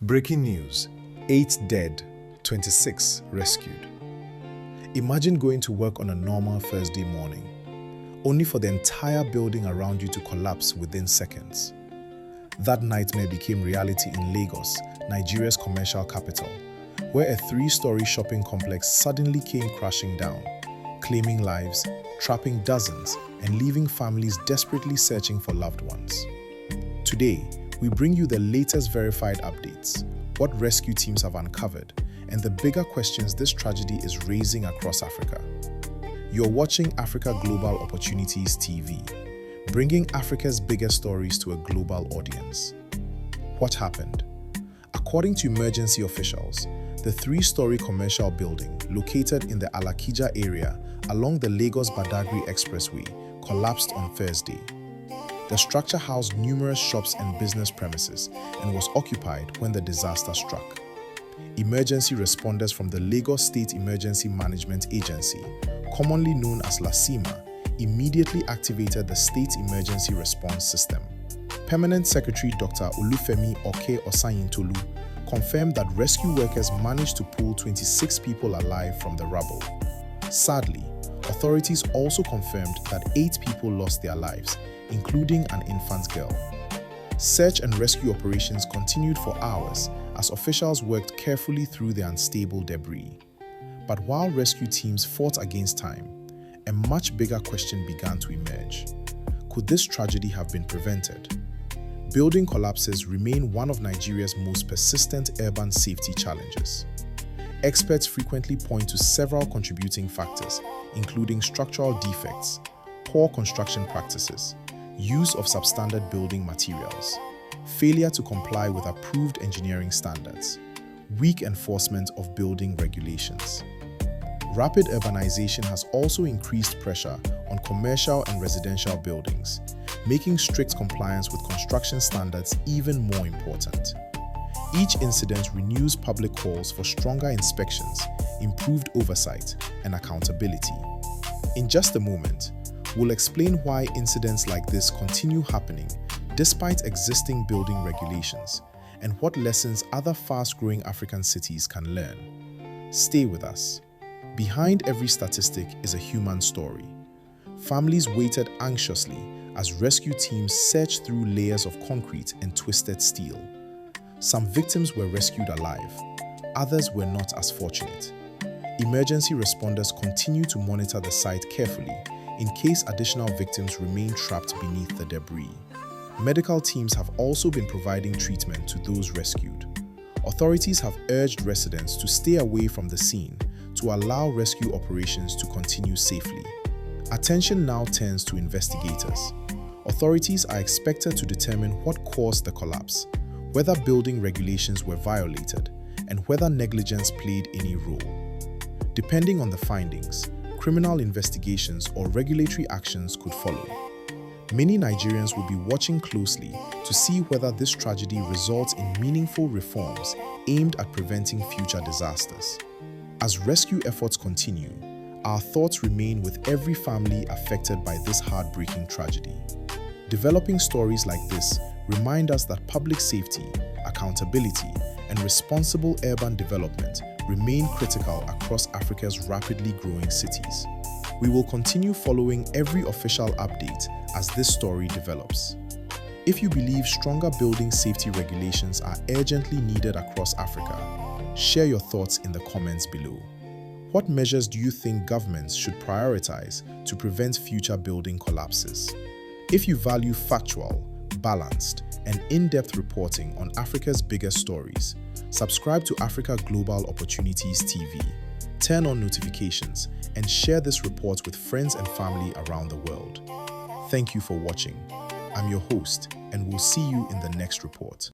Breaking news: 8 dead, 26 rescued. Imagine going to work on a normal Thursday morning, only for the entire building around you to collapse within seconds. That nightmare became reality in Lagos, Nigeria's commercial capital, where a 3-story shopping complex suddenly came crashing down, claiming lives, trapping dozens, and leaving families desperately searching for loved ones. Today, we bring you the latest verified updates, what rescue teams have uncovered, and the bigger questions this tragedy is raising across Africa. You're watching Africa Global Opportunities TV, bringing Africa's biggest stories to a global audience. What happened? According to emergency officials, the 3-story commercial building located in the Alakija area along the Lagos-Badagry Expressway collapsed on Thursday. The structure housed numerous shops and business premises and was occupied when the disaster struck. Emergency responders from the Lagos State Emergency Management Agency, commonly known as LASEMA, immediately activated the State Emergency Response System. Permanent Secretary Dr. Olufemi Oke Osanyintolu confirmed that rescue workers managed to pull 26 people alive from the rubble. Sadly, authorities also confirmed that 8 people lost their lives, including an infant girl. Search and rescue operations continued for hours as officials worked carefully through the unstable debris. But while rescue teams fought against time, a much bigger question began to emerge. Could this tragedy have been prevented? Building collapses remain one of Nigeria's most persistent urban safety challenges. Experts frequently point to several contributing factors, including structural defects, poor construction practices, use of substandard building materials, failure to comply with approved engineering standards, weak enforcement of building regulations. Rapid urbanization has also increased pressure on commercial and residential buildings, making strict compliance with construction standards even more important. Each incident renews public calls for stronger inspections, improved oversight, and accountability. In just a moment, we'll explain why incidents like this continue happening despite existing building regulations and what lessons other fast-growing African cities can learn. Stay with us. Behind every statistic is a human story. Families waited anxiously as rescue teams searched through layers of concrete and twisted steel. Some victims were rescued alive, others were not as fortunate. Emergency responders continue to monitor the site carefully in case additional victims remain trapped beneath the debris. Medical teams have also been providing treatment to those rescued. Authorities have urged residents to stay away from the scene to allow rescue operations to continue safely. Attention now turns to investigators. Authorities are expected to determine what caused the collapse, whether building regulations were violated, and whether negligence played any role. Depending on the findings, criminal investigations or regulatory actions could follow. Many Nigerians will be watching closely to see whether this tragedy results in meaningful reforms aimed at preventing future disasters. As rescue efforts continue, our thoughts remain with every family affected by this heartbreaking tragedy. Developing stories like this remind us that public safety, accountability, and responsible urban development remain critical across Africa's rapidly growing cities. We will continue following every official update as this story develops. If you believe stronger building safety regulations are urgently needed across Africa, share your thoughts in the comments below. What measures do you think governments should prioritize to prevent future building collapses? If you value factual, balanced, and in-depth reporting on Africa's biggest stories, subscribe to Africa Global Opportunities TV, turn on notifications, and share this report with friends and family around the world. Thank you for watching. I'm your host, and we'll see you in the next report.